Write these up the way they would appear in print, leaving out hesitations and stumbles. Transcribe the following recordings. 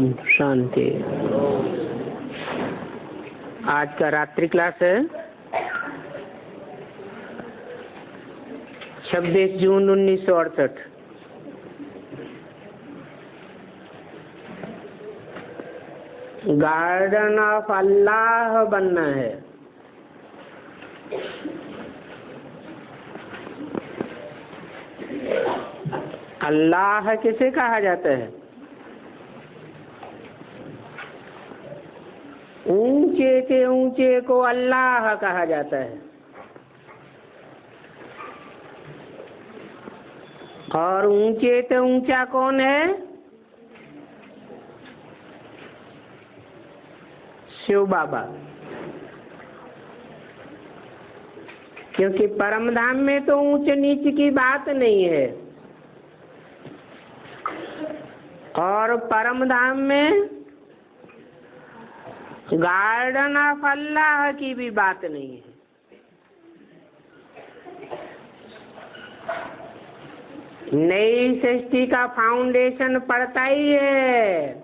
ओम शांति। आज का रात्रि क्लास है 26 जून 1968। गार्डन ऑफ अल्लाह बनना है। अल्लाह किसे कहा जाता है? ऊंचे के ऊंचे को अल्लाह कहा जाता है, और ऊंचे से ऊंचा कौन है? शिव बाबा। क्योंकि परम धाम में तो ऊंच नीच की बात नहीं है, और परम धाम में गार्डन ऑफ अल्लाह की भी बात नहीं है। नई सृष्टि का फाउंडेशन पड़ता ही है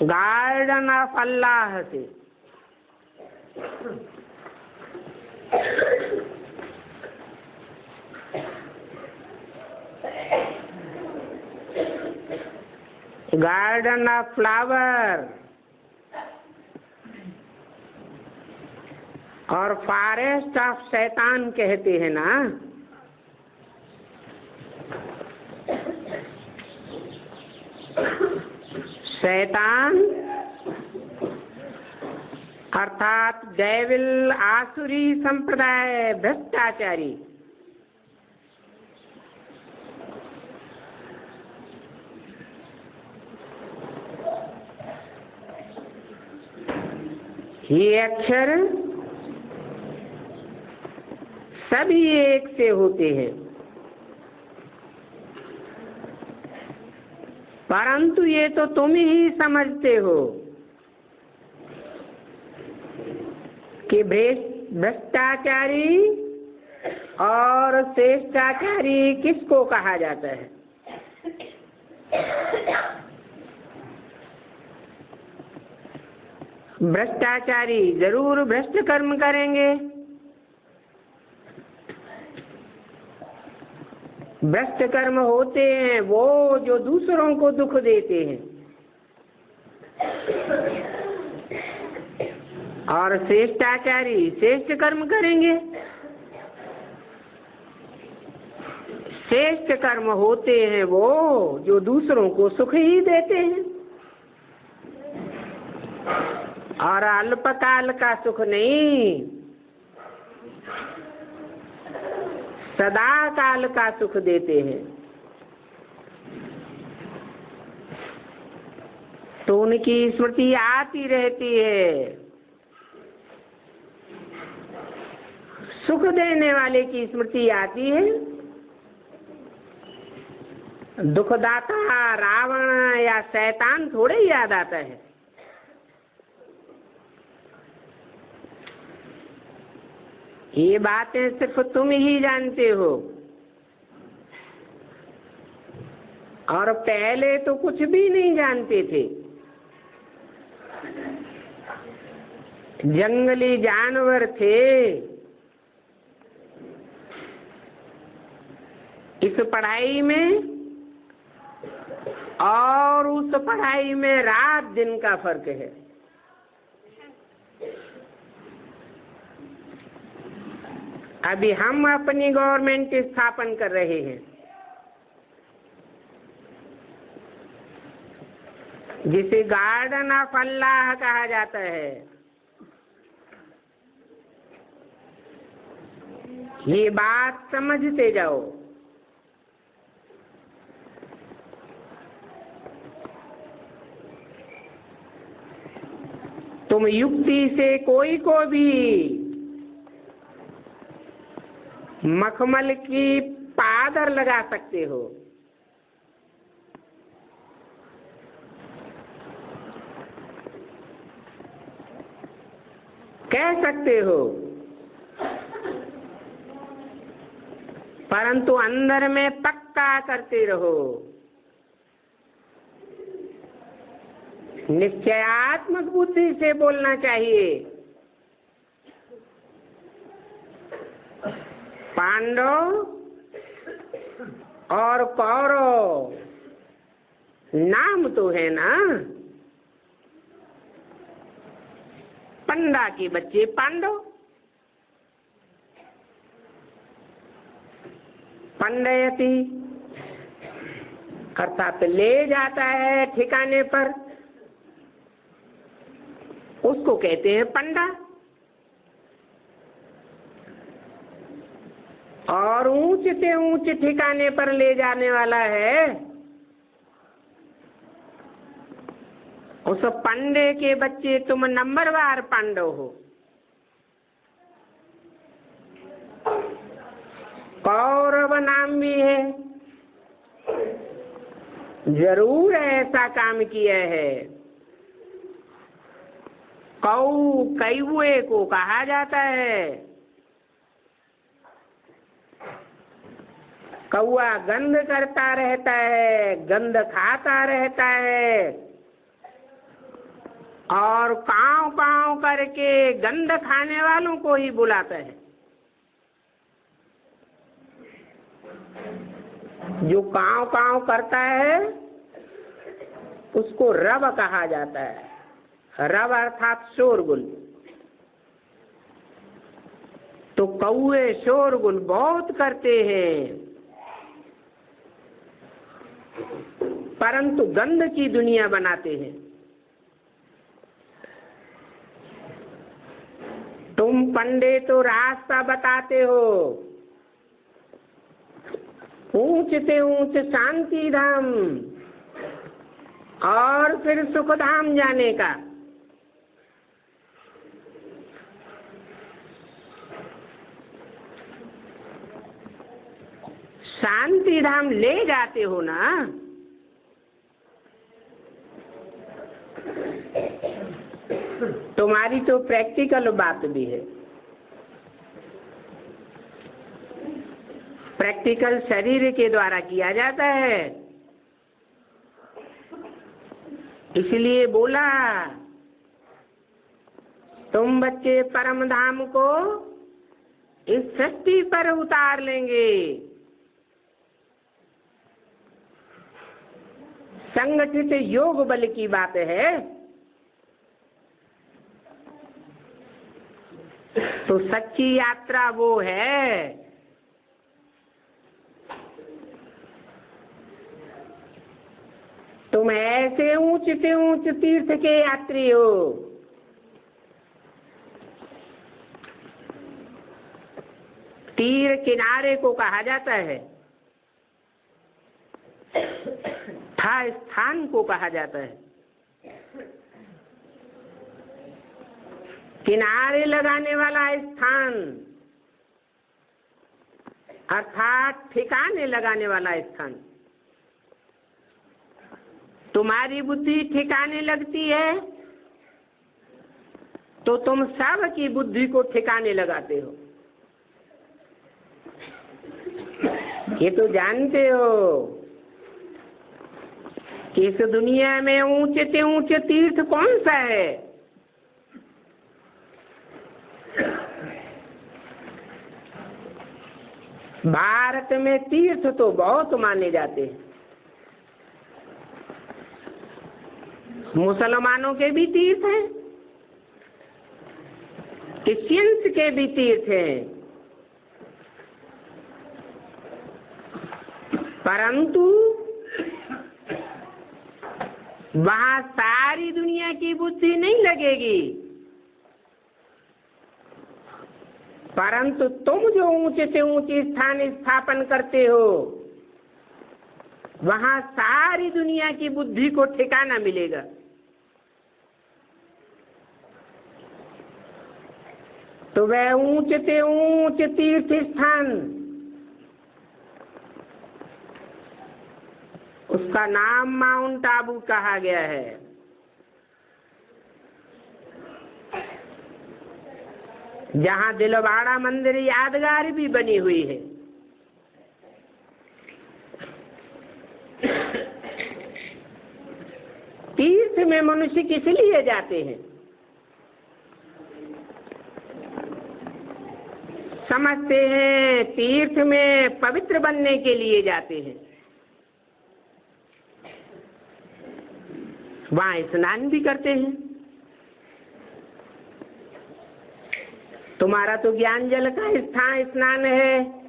गार्डन ऑफ अल्लाह से। गार्डन ऑफ फ्लावर और फॉरेस्ट ऑफ शैतान कहते हैं ना। शैतान अर्थात डेविल, आसुरी संप्रदाय, भ्रष्टाचारी। ये अक्षर सभी एक से होते हैं, परंतु ये तो तुम ही समझते हो कि भ्रष्टाचारी और श्रेष्ठाचारी किसको कहा जाता है। भ्रष्टाचारी जरूर भ्रष्ट कर्म करेंगे, भ्रष्ट कर्म होते हैं वो जो दूसरों को दुख देते हैं, और श्रेष्ठाचारी श्रेष्ठ कर्म करेंगे। श्रेष्ठ कर्म होते हैं वो जो दूसरों को सुख ही देते हैं, और अल्पकाल का सुख नहीं, सदा काल का सुख देते हैं। तो उनकी स्मृति आती रहती है। सुख देने वाले की स्मृति आती है। दुखदाता रावण या शैतान थोड़े ही याद आता है। ये बातें सिर्फ तुम ही जानते हो, और पहले तो कुछ भी नहीं जानते थे। जंगली जानवर थे। इस पढ़ाई में और उस पढ़ाई में रात दिन का फर्क है। अभी हम अपनी गवर्नमेंट स्थापन कर रहे हैं, जिसे गार्डन ऑफ अल्लाह कहा जाता है। ये बात समझते जाओ। तुम युक्ति से कोई को भी मखमल की पादर लगा सकते हो, कह सकते हो, परंतु अंदर में पक्का वार्ता करते रहो। निश्चयात्मक बुद्धि से बोलना चाहिए। पांडव और कौरव नाम तो है ना, पंडा के बच्चे पांडव, पंडयति अर्थात ले जाता है ठिकाने पर, उसको कहते हैं पंडा। और ऊंच से ऊंच ठिकाने पर ले जाने वाला है, उस पंडे के बच्चे तुम नंबरवार पांडव हो। कौरव नाम भी है, जरूर ऐसा काम किया है। कौवे को कहा जाता है। कौआ गंध करता रहता है, गंध खाता रहता है और काव काव करके गंध खाने वालों को ही बुलाता है। जो काव काव करता है उसको रव कहा जाता है। रव अर्थात शोरगुल। तो कौए शोरगुल बहुत करते हैं, परंतु गंध की दुनिया बनाते हैं। तुम पंडे तो रास्ता बताते हो, ऊंच से ऊंच शांति धाम और फिर सुख धाम जाने का। शांति धाम ले जाते हो ना, तुम्हारी तो प्रैक्टिकल बात भी है। प्रैक्टिकल शरीर के द्वारा किया जाता है, इसलिए बोला तुम बच्चे परम धाम को इस सृष्टि पर उतार लेंगे। संगठित योग बल की बात है। तो सच्ची यात्रा वो है तुम ऐसे ऊंच से ऊंच तीर्थ के यात्री हो। तीर किनारे को कहा जाता है, था स्थान को कहा जाता है। किनारे लगाने वाला स्थान अर्थात ठिकाने लगाने वाला स्थान। तुम्हारी बुद्धि ठिकाने लगती है तो तुम सब की बुद्धि को ठिकाने लगाते हो। ये तो जानते हो कि इस दुनिया में ऊंचे से ऊंचे तीर्थ कौन सा है? भारत में तीर्थ तो बहुत माने जाते हैं। मुसलमानों के भी तीर्थ हैं, क्रिश्चियंस के भी तीर्थ हैं, परंतु वहां सारी दुनिया की बुद्धि नहीं लगेगी। परंतु तुम जो ऊंचे से ऊंचे स्थान स्थापन करते हो वहां सारी दुनिया की बुद्धि को ठिकाना मिलेगा। तो वह ऊंचे से ऊंच तीर्थ स्थान, उसका नाम माउंट आबू कहा गया है। जहां दिलवाड़ा मंदिर यादगार भी बनी हुई है। तीर्थ में मनुष्य किस लिए जाते हैं? समझते हैं तीर्थ में पवित्र बनने के लिए जाते हैं, वहां स्नान भी करते हैं। तुम्हारा तो ज्ञान जल का स्थान स्नान है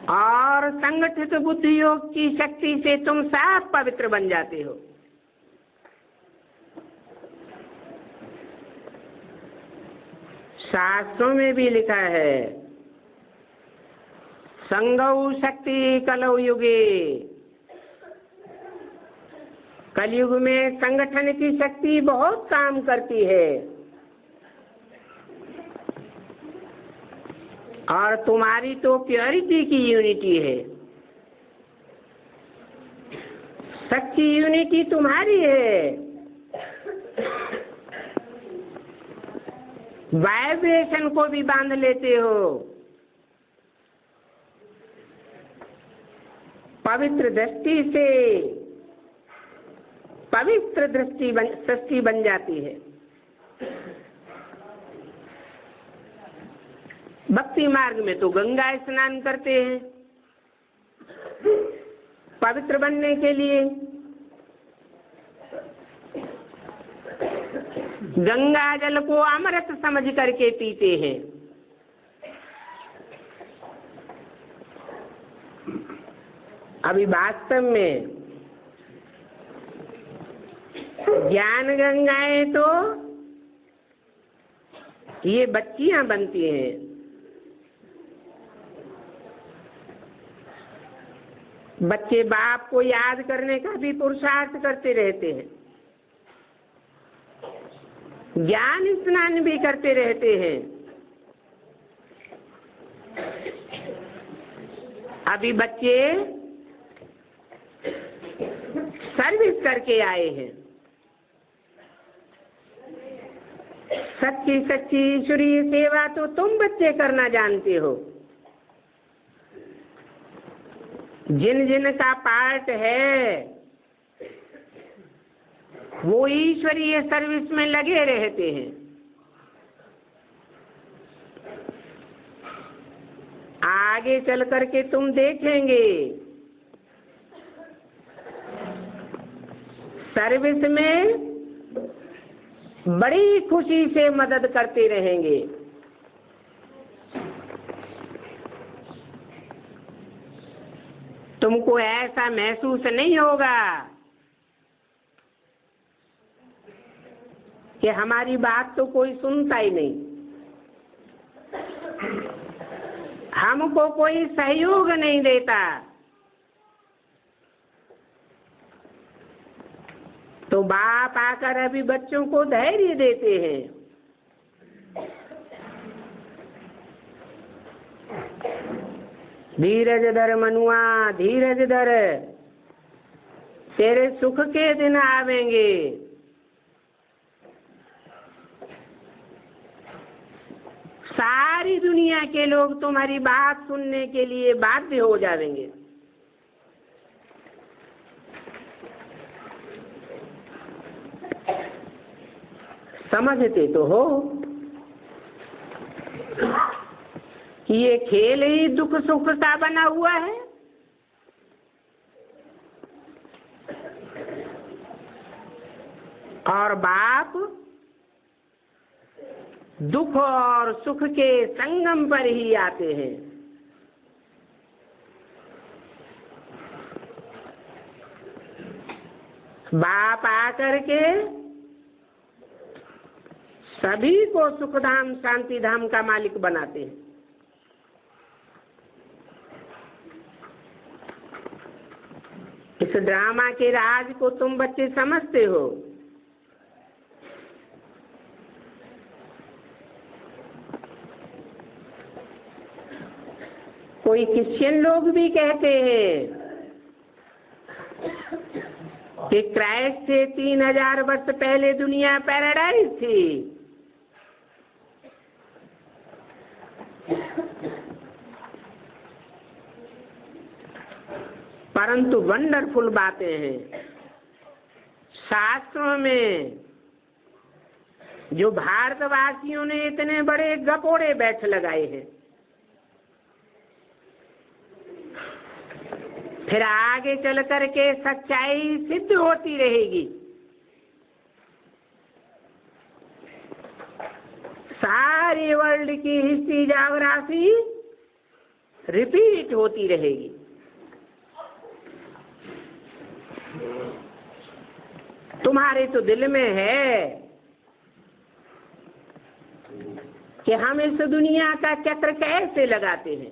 और संगठित बुद्धि योग की शक्ति से तुम सब पवित्र बन जाते हो। शास्त्रों में भी लिखा है, संगौ शक्ति कलौ युगे, कलयुग में संगठन की शक्ति बहुत काम करती है और तुम्हारी तो प्योरिटी की यूनिटी है, सच्ची यूनिटी तुम्हारी है। वाइब्रेशन को भी बांध लेते हो, पवित्र दृष्टि से पवित्र सृष्टि बन जाती है। भक्ति मार्ग में तो गंगा स्नान करते हैं पवित्र बनने के लिए। गंगा जल को अमृत समझ करके पीते हैं। अभी वास्तव में ज्ञान गंगाएं तो ये बच्चियां बनती हैं। बच्चे बाप को याद करने का भी पुरुषार्थ करते रहते हैं, ज्ञान स्नान भी करते रहते हैं। अभी बच्चे सर्विस करके आए हैं। सच्ची सच्ची ईश्वरीय सेवा तो तुम बच्चे करना जानते हो। जिन जिन का पार्ट है वो ईश्वरीय सर्विस में लगे रहते हैं। आगे चल करके तुम देखेंगे सर्विस में बड़ी खुशी से मदद करते रहेंगे। तुमको ऐसा महसूस नहीं होगा कि हमारी बात तो कोई सुनता ही नहीं, हमको कोई सहयोग नहीं देता। तो बाप आकर अभी बच्चों को धैर्य देते हैं। धीरज धर मनुआ, धीरज धर, तेरे सुख के दिन आवेंगे। सारी दुनिया के लोग तुम्हारी बात सुनने के लिए बाध्य हो जाएंगे। समझते तो हो कि ये खेल ही दुख सुख का बना हुआ है। और बाप दुख और सुख के संगम पर ही आते हैं। बाप आकर के सभी को सुखधाम शांति धाम का मालिक बनाते हैं। इस ड्रामा के राज को तुम बच्चे समझते हो। कोई क्रिश्चियन लोग भी कहते हैं कि क्राइस्ट से 3000 वर्ष पहले दुनिया पैराडाइज थी। परंतु वंडरफुल बातें हैं शास्त्रों में, जो भारतवासियों ने इतने बड़े गपोड़े बैठ लगाए हैं। फिर आगे चल करके सच्चाई सिद्ध होती रहेगी। सारी वर्ल्ड की हिस्ट्री ज्योग्राफी रिपीट होती रहेगी। तुम्हारे तो दिल में है कि हम इस दुनिया का चक्र कैसे लगाते हैं।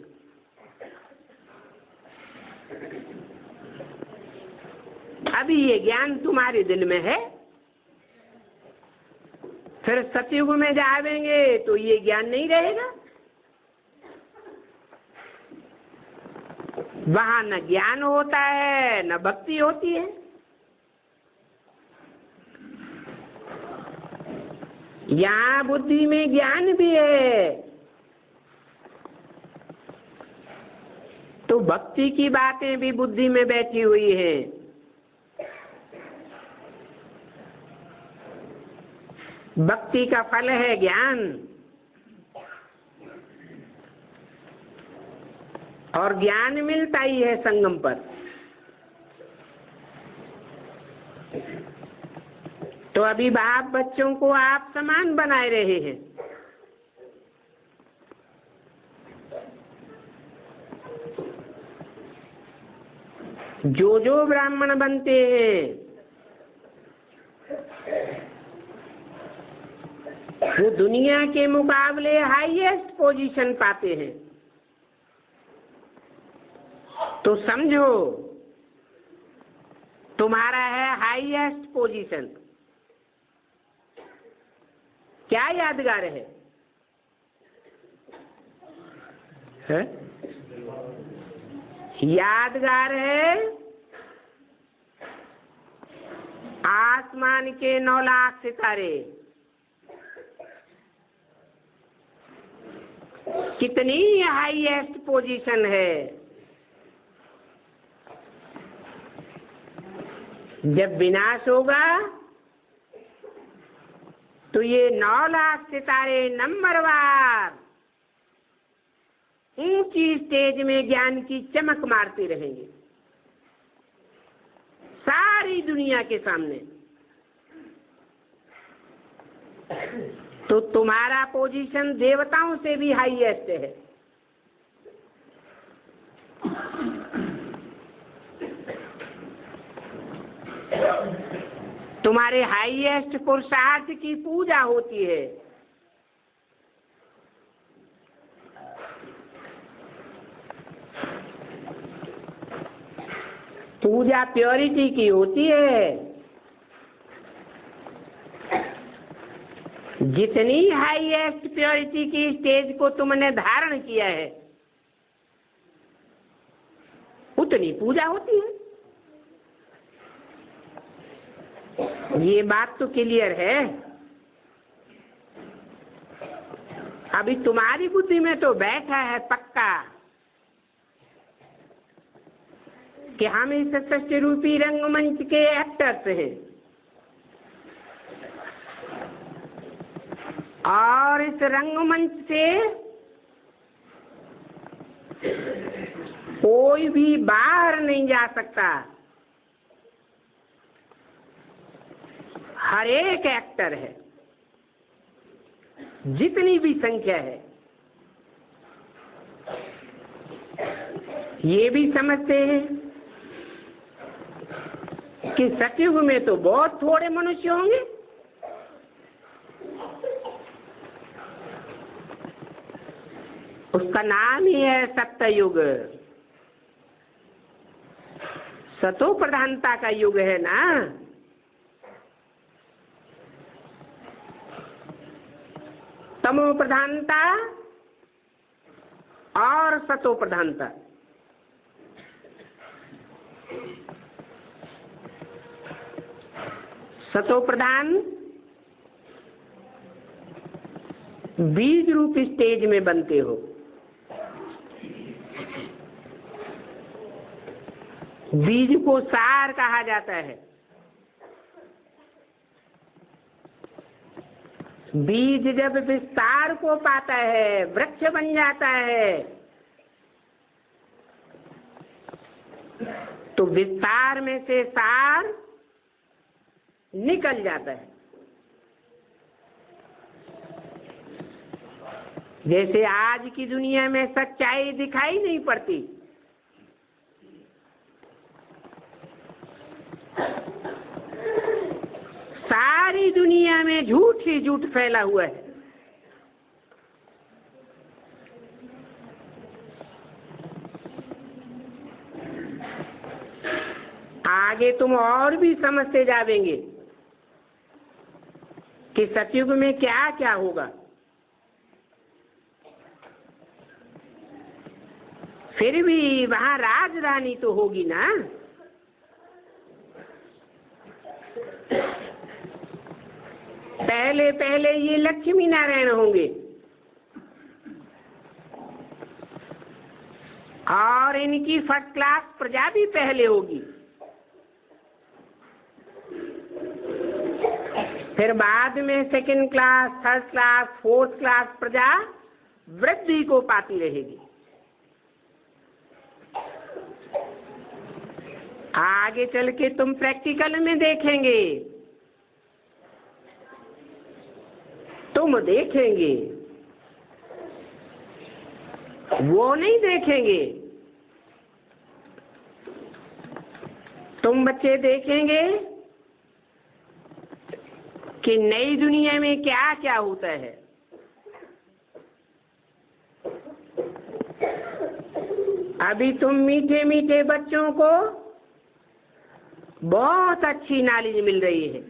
अभी ये ज्ञान तुम्हारे दिल में है, फिर सतयुग में जावेंगे तो ये ज्ञान नहीं रहेगा। वहां न ज्ञान होता है न भक्ति होती है। यहाँ बुद्धि में ज्ञान भी है तो भक्ति की बातें भी बुद्धि में बैठी हुई है। भक्ति का फल है ज्ञान, और ज्ञान मिलता ही है संगम पर। तो अभी बाप बच्चों को आप समान बनाए रहे हैं। जो जो ब्राह्मण बनते हैं वो दुनिया के मुकाबले हाईएस्ट पोजीशन पाते हैं। तो समझो तुम्हारा है हाईएस्ट पोजीशन। क्या यादगार है? यादगार है आसमान के 9 लाख सितारे। कितनी हाईएस्ट पोजीशन है। जब विनाश होगा तो ये 9 लाख सितारे नंबरवार ऊंची स्टेज में ज्ञान की चमक मारते रहेंगे सारी दुनिया के सामने। तो तुम्हारा पोजीशन देवताओं से भी हाईएस्ट है। तुम्हारे हाईएस्ट पुरुषार्थ की पूजा होती है। पूजा प्योरिटी की होती है। जितनी हाईएस्ट प्योरिटी की स्टेज को तुमने धारण किया है उतनी पूजा होती है। ये बात तो क्लियर है। अभी तुम्हारी बुद्धि में तो बैठा है पक्का कि हम इस सृष्टि रूपी रंगमंच के एक्टर्स हैं और इस रंगमंच से कोई भी बाहर नहीं जा सकता। हर एक एक्टर है, जितनी भी संख्या है। ये भी समझते हैं कि सतयुग में तो बहुत थोड़े मनुष्य होंगे। उसका नाम ही है सत्ययुग। सतो प्रधानता का युग है ना। तमो प्रधानता और सतो प्रधानता। सतो प्रधान बीज रूप स्टेज में बनते हो। बीज को सार कहा जाता है। बीज जब विस्तार को पाता है, वृक्ष बन जाता है, तो विस्तार में से सार निकल जाता है। जैसे आज की दुनिया में सच्चाई दिखाई नहीं पड़ती, सारी दुनिया में झूठ ही झूठ फैला हुआ है। आगे तुम और भी समझते जाएंगे कि सतयुग में क्या क्या होगा। फिर भी वहां राजधानी तो होगी ना। पहले पहले ये लक्ष्मी नारायण होंगे और इनकी फर्स्ट क्लास प्रजा भी पहले होगी। फिर बाद में second class, third class, fourth class प्रजा वृद्धि को पाती रहेगी। आगे चल के तुम प्रैक्टिकल में देखेंगे, तुम देखेंगे, वो नहीं देखेंगे। तुम बच्चे देखेंगे कि नई दुनिया में क्या क्या होता है। अभी तुम मीठे मीठे बच्चों को बहुत अच्छी नॉलेज मिल रही है।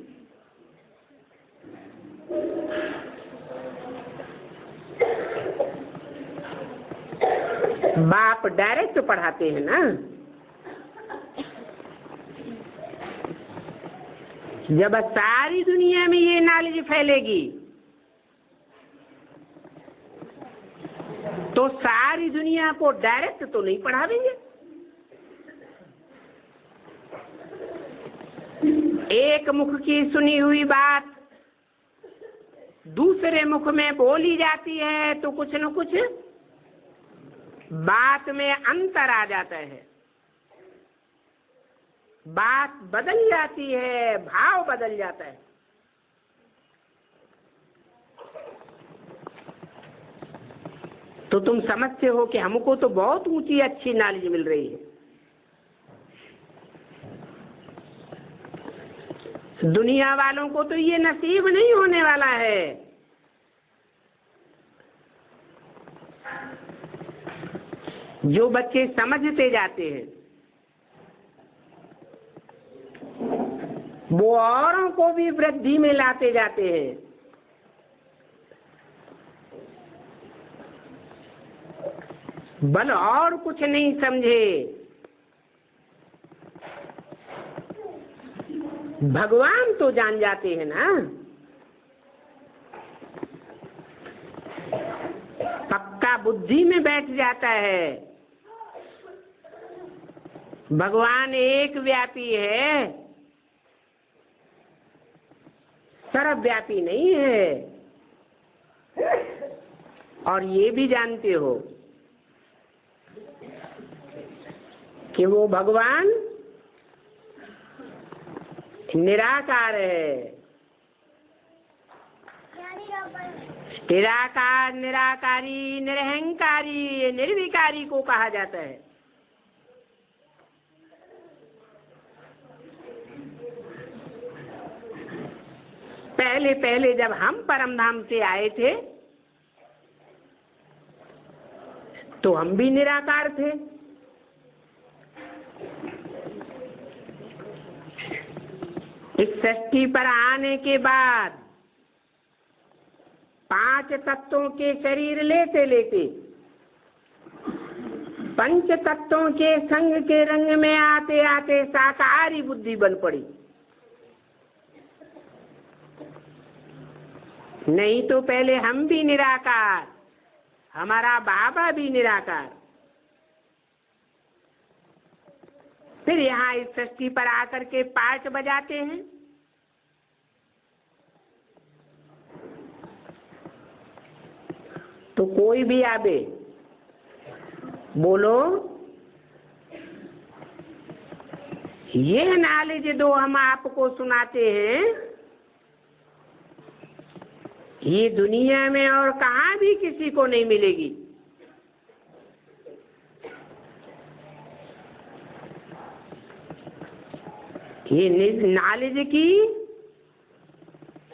बाप डायरेक्ट पढ़ाते हैं ना। जब सारी दुनिया में ये नॉलेज फैलेगी तो सारी दुनिया को डायरेक्ट तो नहीं पढ़ावेंगे। एक मुख की सुनी हुई बात दूसरे मुख में बोली जाती है तो कुछ न कुछ बात में अंतर आ जाता है, बात बदल जाती है, भाव बदल जाता है। तो तुम समझते हो कि हमको तो बहुत ऊंची अच्छी नॉलेज मिल रही है। दुनिया वालों को तो ये नसीब नहीं होने वाला है। जो बच्चे समझते जाते हैं वो औरों को भी वृद्धि में लाते जाते हैं। बल और कुछ नहीं समझे, भगवान तो जान जाते हैं ना। पक्का बुद्धि में बैठ जाता है भगवान एक व्यापी है, सर्वव्यापी नहीं है। और ये भी जानते हो कि वो भगवान निराकार है। निराकार, निराकारी, निरहंकारी, निर्विकारी को कहा जाता है। पहले पहले जब हम परमधाम से आए थे तो हम भी निराकार थे। इस सृष्टि पर आने के बाद 5 तत्वों के शरीर लेते लेते पंच तत्वों के संग के रंग में आते आते साकारी बुद्धि बन पड़ी। नहीं तो पहले हम भी निराकार, हमारा बाबा भी निराकार। फिर यहाँ इस सृष्टि पर आकर के पार्ट बजाते हैं। तो कोई भी आवे, बोलो ये नॉलेज जो हम आपको सुनाते हैं, ये दुनिया में और कहाँ भी किसी को नहीं मिलेगी। ये नॉलेज की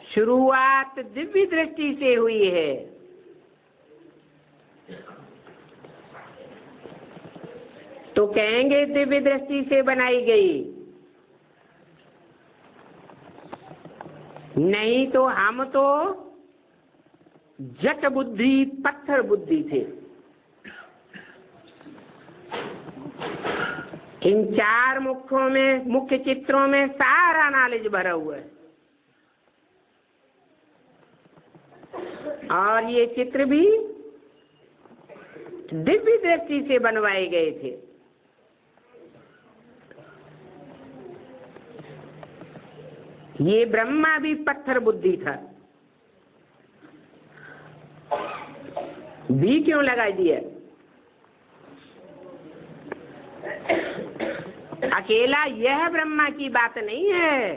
शुरुआत दिव्य दृष्टि से हुई है। तो कहेंगे दिव्य दृष्टि से बनाई गई, नहीं तो हम तो जट बुद्धि पत्थर बुद्धि थे। इन चार मुख्य चित्रों में सारा नॉलेज भरा हुआ है। और ये चित्र भी दिव्य दृष्टि से बनवाए गए थे। ये ब्रह्मा भी पत्थर बुद्धि था, भी क्यों लगा दिया? अकेला यह ब्रह्मा की बात नहीं है।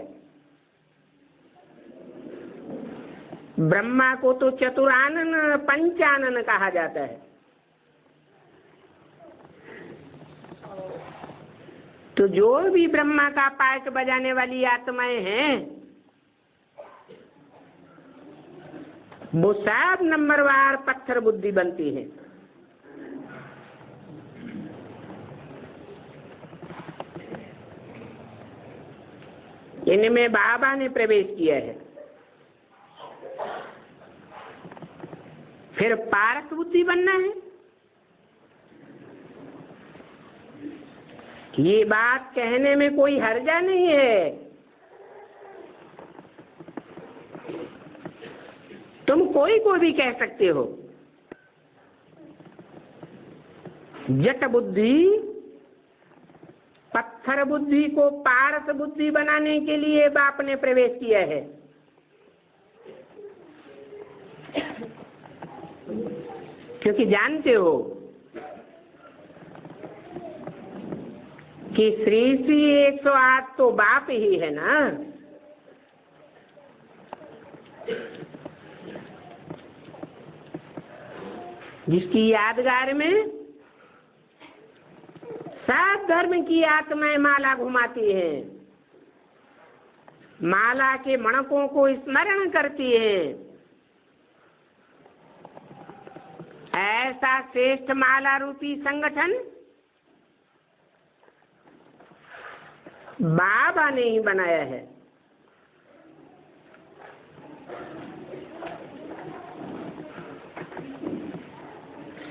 ब्रह्मा को तो चतुरानन पंचानन कहा जाता है। तो जो भी ब्रह्मा का पार्ट बजाने वाली आत्माएं हैं, वो सब नंबरवार पत्थर बुद्धि बनती है। इनमें बाबा ने प्रवेश किया है। फिर पारस बुद्धि बनना है। ये बात कहने में कोई हर्जा नहीं है। तुम कोई को भी कह सकते हो। जट बुद्धि पत्थर बुद्धि को पारस बुद्धि बनाने के लिए बाप ने प्रवेश किया है। क्योंकि जानते हो कि श्री श्री 108 तो बाप ही है ना। जिसकी यादगार में सब धर्म की आत्माएं माला घुमाती हैं, माला के मणकों को स्मरण करती हैं। ऐसा श्रेष्ठ माला रूपी संगठन बाबा ने ही बनाया है।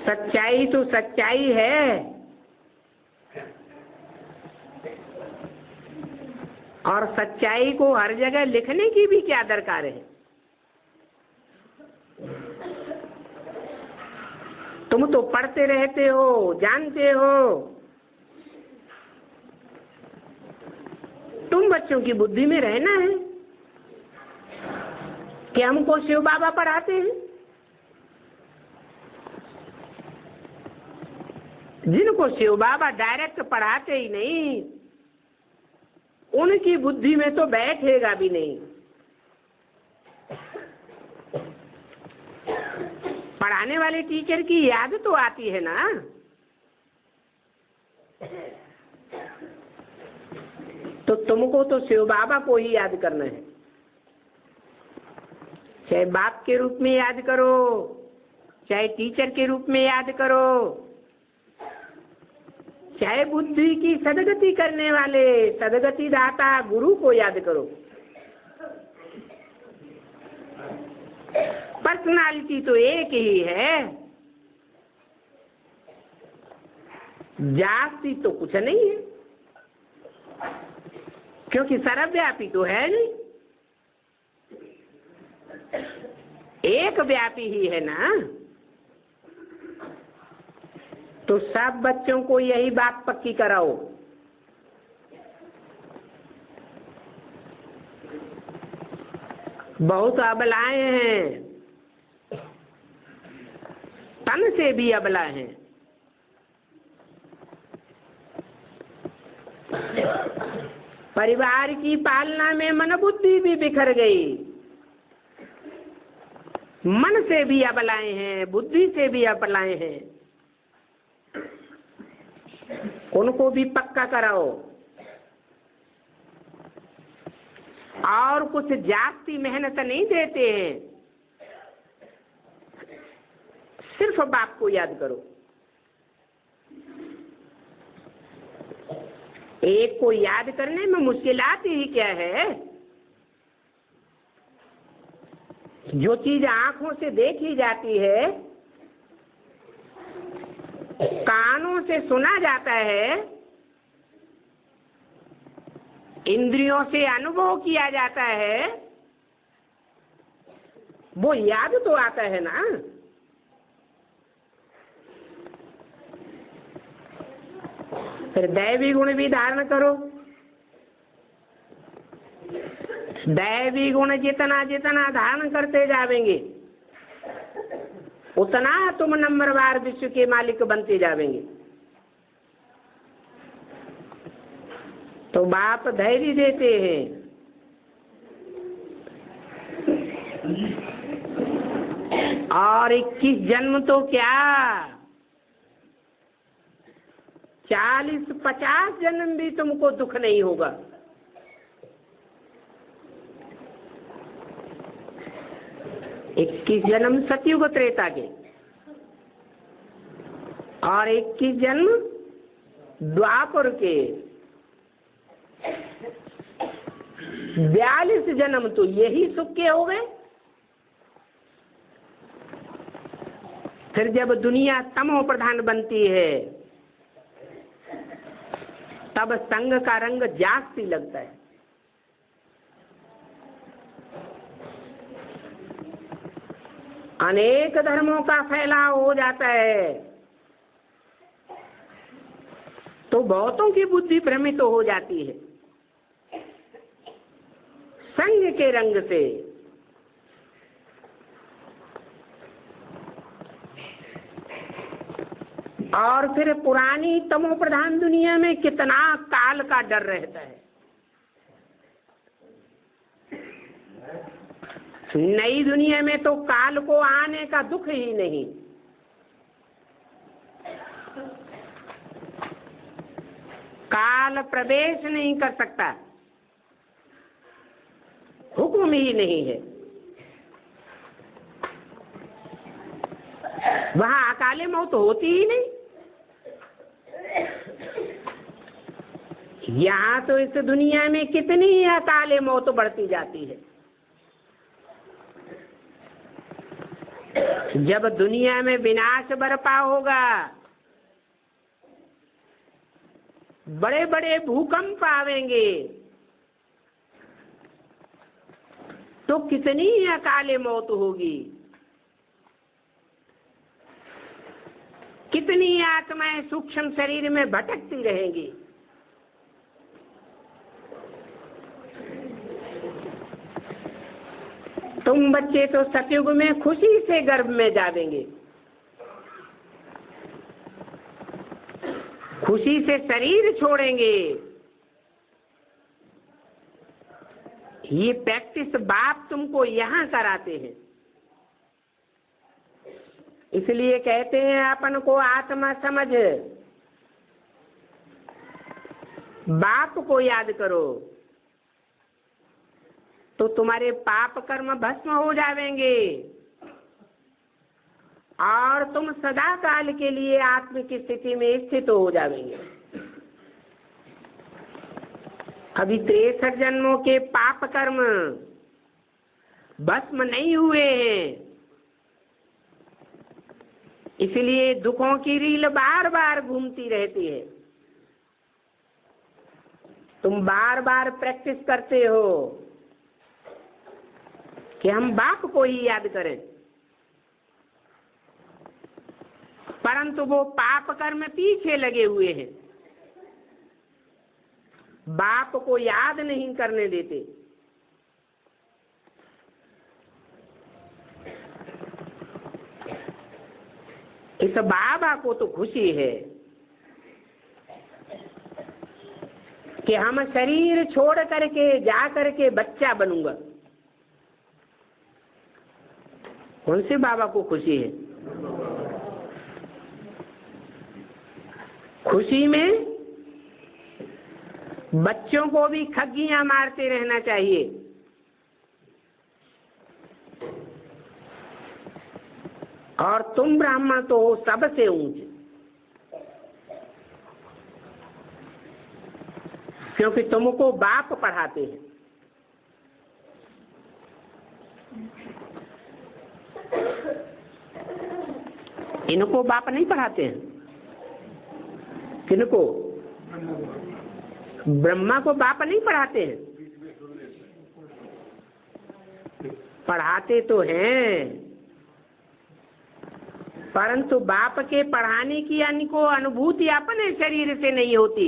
सच्चाई तो सच्चाई है, और सच्चाई को हर जगह लिखने की भी क्या दरकार है। तुम तो पढ़ते रहते हो, जानते हो। तुम बच्चों की बुद्धि में रहना है कि हमको शिव बाबा पढ़ाते हैं। जिनको शिव बाबा डायरेक्ट पढ़ाते ही नहीं, उनकी बुद्धि में तो बैठेगा भी नहीं। पढ़ाने वाले टीचर की याद तो आती है ना। तो तुमको तो शिव बाबा को ही याद करना है। चाहे बाप के रूप में याद करो, चाहे टीचर के रूप में याद करो, चाहे बुद्धि की सदगति करने वाले सदगति दाता गुरु को याद करो। पर्सनालिटी तो एक ही है, जाति तो कुछ नहीं है, क्योंकि सर्वव्यापी तो है नहीं, एक व्यापी ही है ना। तो सब बच्चों को यही बात पक्की कराओ बहुत अबलाएं हैं, तन से भी अबला हैं। परिवार की पालना में मन बुद्धि भी बिखर गई, मन से भी अबलाएं हैं, बुद्धि से भी अबलाएं हैं। उनको भी पक्का कराओ और कुछ जास्ती मेहनत नहीं देते हैं, सिर्फ बाप को याद करो। एक को याद करने में मुश्किलात ही क्या है? जो चीज आंखों से देखी जाती है, कानों से सुना जाता है, इंद्रियों से अनुभव किया जाता है, वो याद तो आता है ना। फिर दैवी गुण भी धारण करो। दैवी गुण जितना जितना धारण करते जावेंगे, उतना तुम नंबरवार विश्व के मालिक बनते जावेंगे। तो बाप धैर्य देते हैं। और 21 जन्म तो क्या, 40-50 जन्म भी तुमको दुख नहीं होगा। इक्कीस जन्म सतयुग त्रेता के और 21 जन्म द्वापर के, 42 जन्म तो यही सुख के हो गए। फिर जब दुनिया तमो प्रधान बनती है, तब संग का रंग जास्ती लगता है। अनेक धर्मों का फैलाव हो जाता है, तो बहुतों की बुद्धि भ्रमित हो जाती है संग के रंग से। और फिर पुरानी तमो प्रधान दुनिया में कितना काल का डर रहता है। नई दुनिया में तो काल को आने का दुख ही नहीं। काल प्रवेश नहीं कर सकता, हुक्म ही नहीं है। वहां अकाले मौत होती ही नहीं। यहाँ तो इस दुनिया में कितनी ही अकाले मौत बढ़ती जाती है। जब दुनिया में विनाश बरपा होगा, बड़े बड़े भूकंप आवेंगे, तो कितनी ही अकाले मौत होगी। कितनी आत्माएं सूक्ष्म शरीर में भटकती रहेंगी। तुम बच्चे तो सतयुग में खुशी से गर्भ में जावेंगे, खुशी से शरीर छोड़ेंगे। ये प्रैक्टिस बाप तुमको यहाँ कराते हैं। इसलिए कहते हैं अपन को आत्मा समझ, बाप को याद करो, तो तुम्हारे पाप कर्म भस्म हो जाएंगे और तुम सदा काल के लिए आत्म की स्थिति में स्थित हो जाएंगे। अभी 63 जन्मों के पाप कर्म भस्म नहीं हुए हैं, इसलिए दुखों की रील बार बार घूमती रहती है। तुम बार बार प्रैक्टिस करते हो कि हम बाप को ही याद करें, परंतु वो पाप कर्म पीछे लगे हुए हैं, बाप को याद नहीं करने देते। इस बाबा को तो खुशी है कि हम शरीर छोड़ करके जा करके बच्चा बनूंगा। कौन से बाबा को खुशी है? खुशी में बच्चों को भी खग्गियां मारते रहना चाहिए। और तुम ब्राह्मण तो हो सबसे ऊंचे, क्योंकि तुमको बाप पढ़ाते हैं। इनको बाप नहीं पढ़ाते हैं। किनको? ब्रह्मा को बाप नहीं पढ़ाते हैं। पढ़ाते तो हैं, परंतु बाप के पढ़ाने की इनको अनुभूति अपने शरीर से नहीं होती।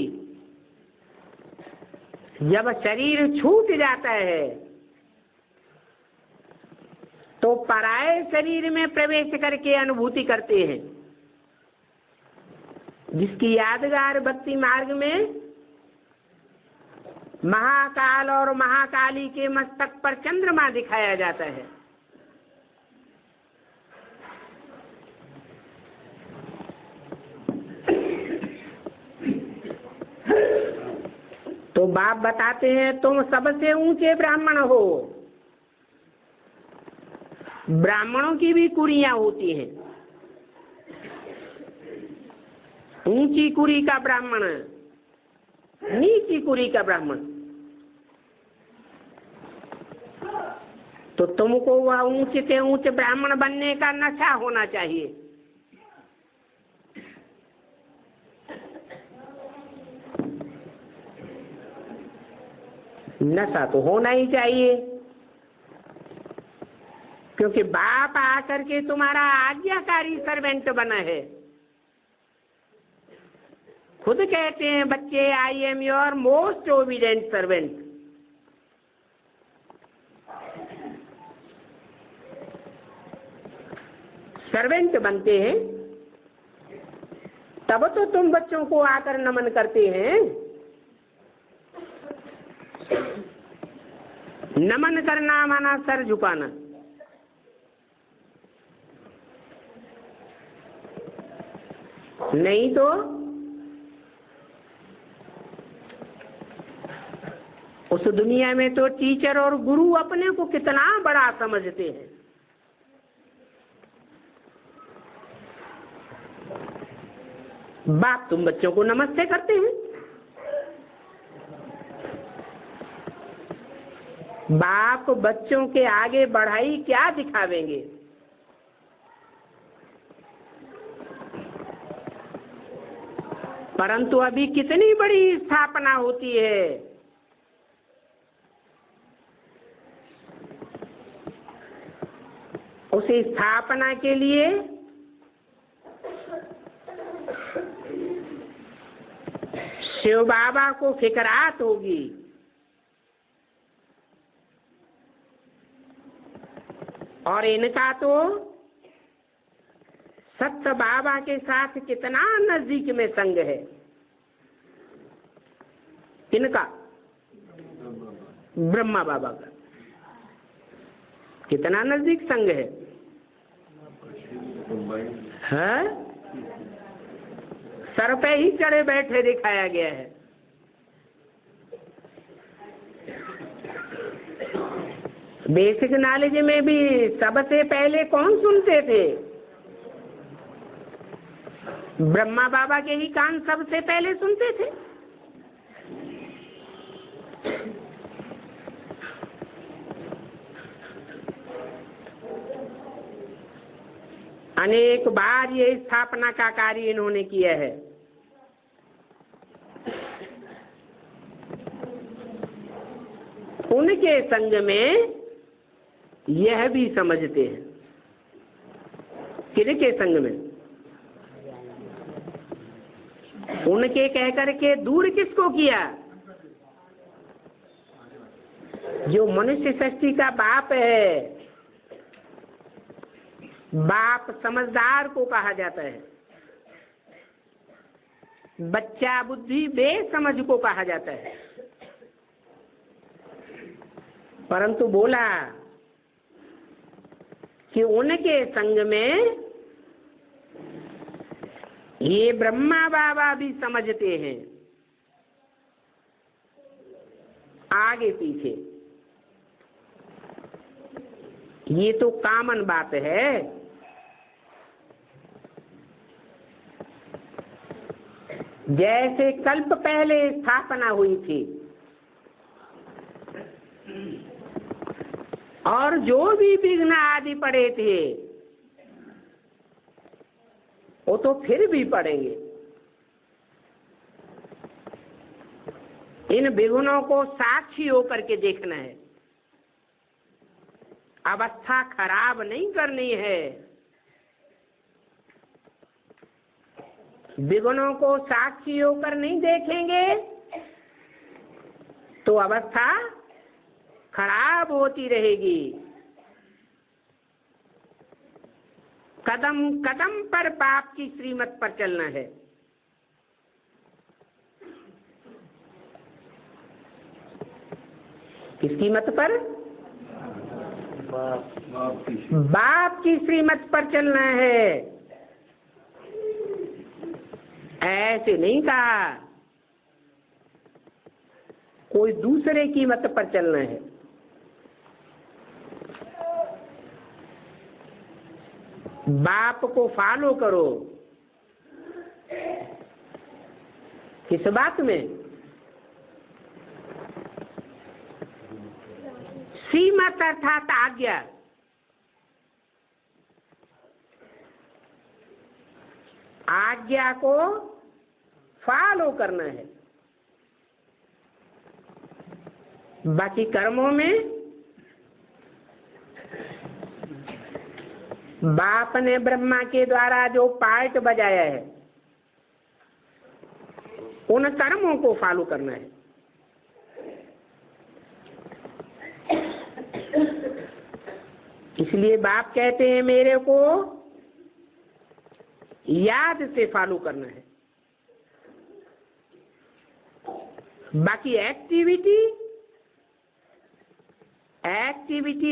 जब शरीर छूट जाता है तो पराये शरीर में प्रवेश करके अनुभूति करते हैं, जिसकी यादगार भक्ति मार्ग में महाकाल और महाकाली के मस्तक पर चंद्रमा दिखाया जाता है। तो बाप बताते हैं तुम सबसे ऊंचे ब्राह्मण हो। ब्राह्मणों की भी कुरियां होती हैं। ऊंची कुरी का ब्राह्मण, नीची कुरी का ब्राह्मण। तो तुमको वह ऊंचे से ऊंचे ब्राह्मण बनने का नशा होना चाहिए। नशा तो होना ही चाहिए, क्योंकि बाप आकर के तुम्हारा आज्ञाकारी सर्वेंट बना है। खुद कहते हैं बच्चे, I am your most obedient servant. Servant बनते हैं तब तो तुम बच्चों को आकर नमन करते हैं। नमन करना माना सर झुकाना। नहीं तो उस दुनिया में तो टीचर और गुरु अपने को कितना बड़ा समझते हैं। बाप तुम बच्चों को नमस्ते करते हैं। बाप बच्चों के आगे बढ़ाई क्या दिखावेंगे? परंतु अभी कितनी बड़ी स्थापना होती है। उस स्थापना के लिए शिव बाबा को फिकरात होगी। और इनका तो सत्य बाबा के साथ कितना नजदीक में संग है। किनका? ब्रह्मा बाबा का कितना नजदीक संग है? सर पे ही चढ़े बैठे दिखाया गया है। बेसिक नॉलेज में भी सबसे पहले कौन सुनते थे? ब्रह्मा बाबा के ही कान सबसे पहले सुनते थे। अनेक बार ये स्थापना का कार्य इन्होंने किया है। उनके संग में यह भी समझते हैं। किनके संग में? उनके कह करके दूर किसको किया? जो मनुष्य सृष्टि का बाप है, बाप समझदार को कहा जाता है, बच्चा बुद्धि बेसमझ को कहा जाता है। परंतु बोला कि उनके संग में ये ब्रह्मा बाबा भी समझते हैं, आगे पीछे। ये तो कॉमन बात है। जैसे कल्प पहले स्थापना हुई थी और जो भी विघ्न आदि पड़े थे वो तो फिर भी पड़ेंगे। इन विघ्नों को साक्षी होकर के देखना है, अवस्था खराब नहीं करनी है। विघ्नों को साक्षी होकर नहीं देखेंगे तो अवस्था खराब होती रहेगी। कदम कदम पर बाप की श्रीमत पर चलना है। किसकी मत पर? बाप की श्रीमत पर चलना है। ऐसे नहीं कहा कोई दूसरे की मत पर चलना है। बाप को फॉलो करो। किस बात में? सीमत अर्थात आज्ञा। आज्ञा को फॉलो करना है। बाकी कर्मों में बाप ने ब्रह्मा के द्वारा जो पार्ट बजाया है उन कर्मों को फॉलो करना है। इसलिए बाप कहते हैं मेरे को याद से फॉलो करना है। बाकी एक्टिविटी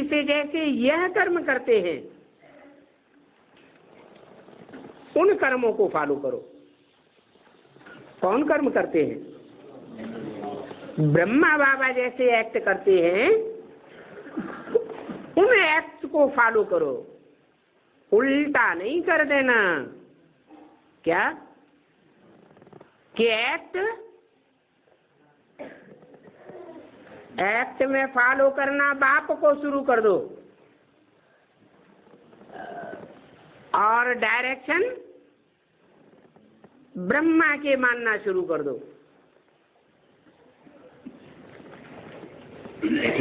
से जैसे यह कर्म करते हैं उन कर्मों को फॉलो करो। कौन कर्म करते हैं? ब्रह्मा बाबा जैसे एक्ट करते हैं उन एक्ट को फॉलो करो। उल्टा नहीं कर देना। क्या कि एक्ट में फॉलो करना बाप को शुरू कर दो और डायरेक्शन ब्रह्मा के मानना शुरू कर दो।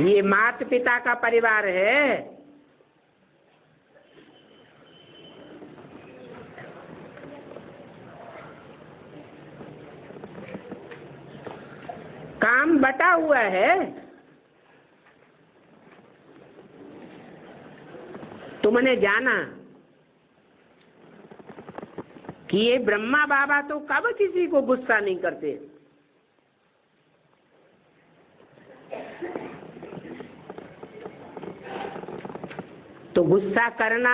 ये माता पिता का परिवार है। काम बटा हुआ है। तुमने जाना कि ये ब्रह्मा बाबा तो कब किसी को गुस्सा नहीं करते। तो गुस्सा करना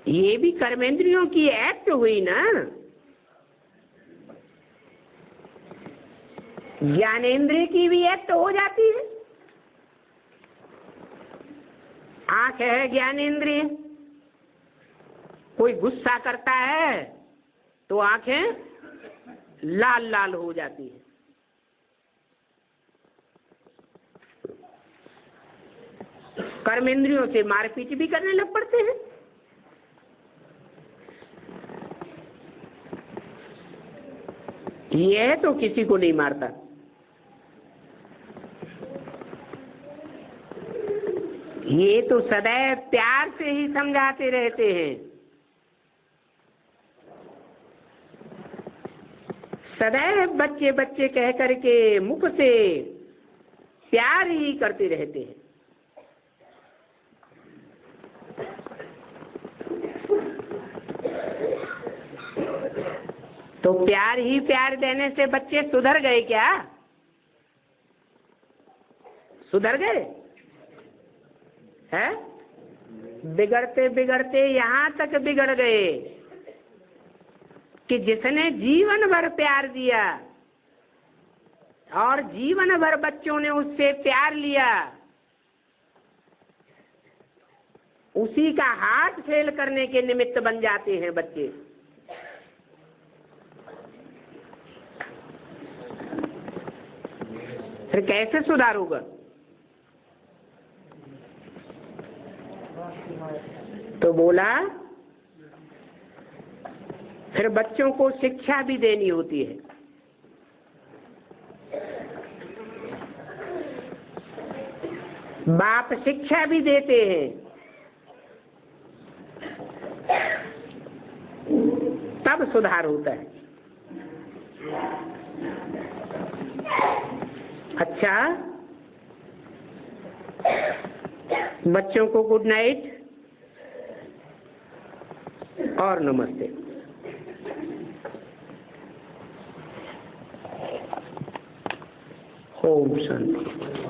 ये भी कर्मेंद्रियों की एक्ट हुई ना। ज्ञानेंद्रिय की भी एक्ट हो जाती है। आंख है ज्ञानेंद्रिय। कोई गुस्सा करता है तो आंखें लाल लाल हो जाती है। कर्मेंद्रियों से मारपीट भी करने लग पड़ते हैं। यह तो किसी को नहीं मारता। ये तो सदैव प्यार से ही समझाते रहते हैं। सदैव बच्चे बच्चे कह करके मुख से प्यार ही करते रहते हैं। तो प्यार ही प्यार देने से बच्चे सुधर गए क्या? सुधर गए हैं? बिगड़ते बिगड़ते यहाँ तक बिगड़ गए कि जिसने जीवन भर प्यार दिया और जीवन भर बच्चों ने उससे प्यार लिया, उसी का हाथ फेल करने के निमित्त बन जाते हैं बच्चे। फिर कैसे सुधार होगा? तो बोला फिर बच्चों को शिक्षा भी देनी होती है। बाप शिक्षा भी देते हैं, तब सुधार होता है। अच्छा, बच्चों को गुड नाइट और नमस्ते। ओम शांति।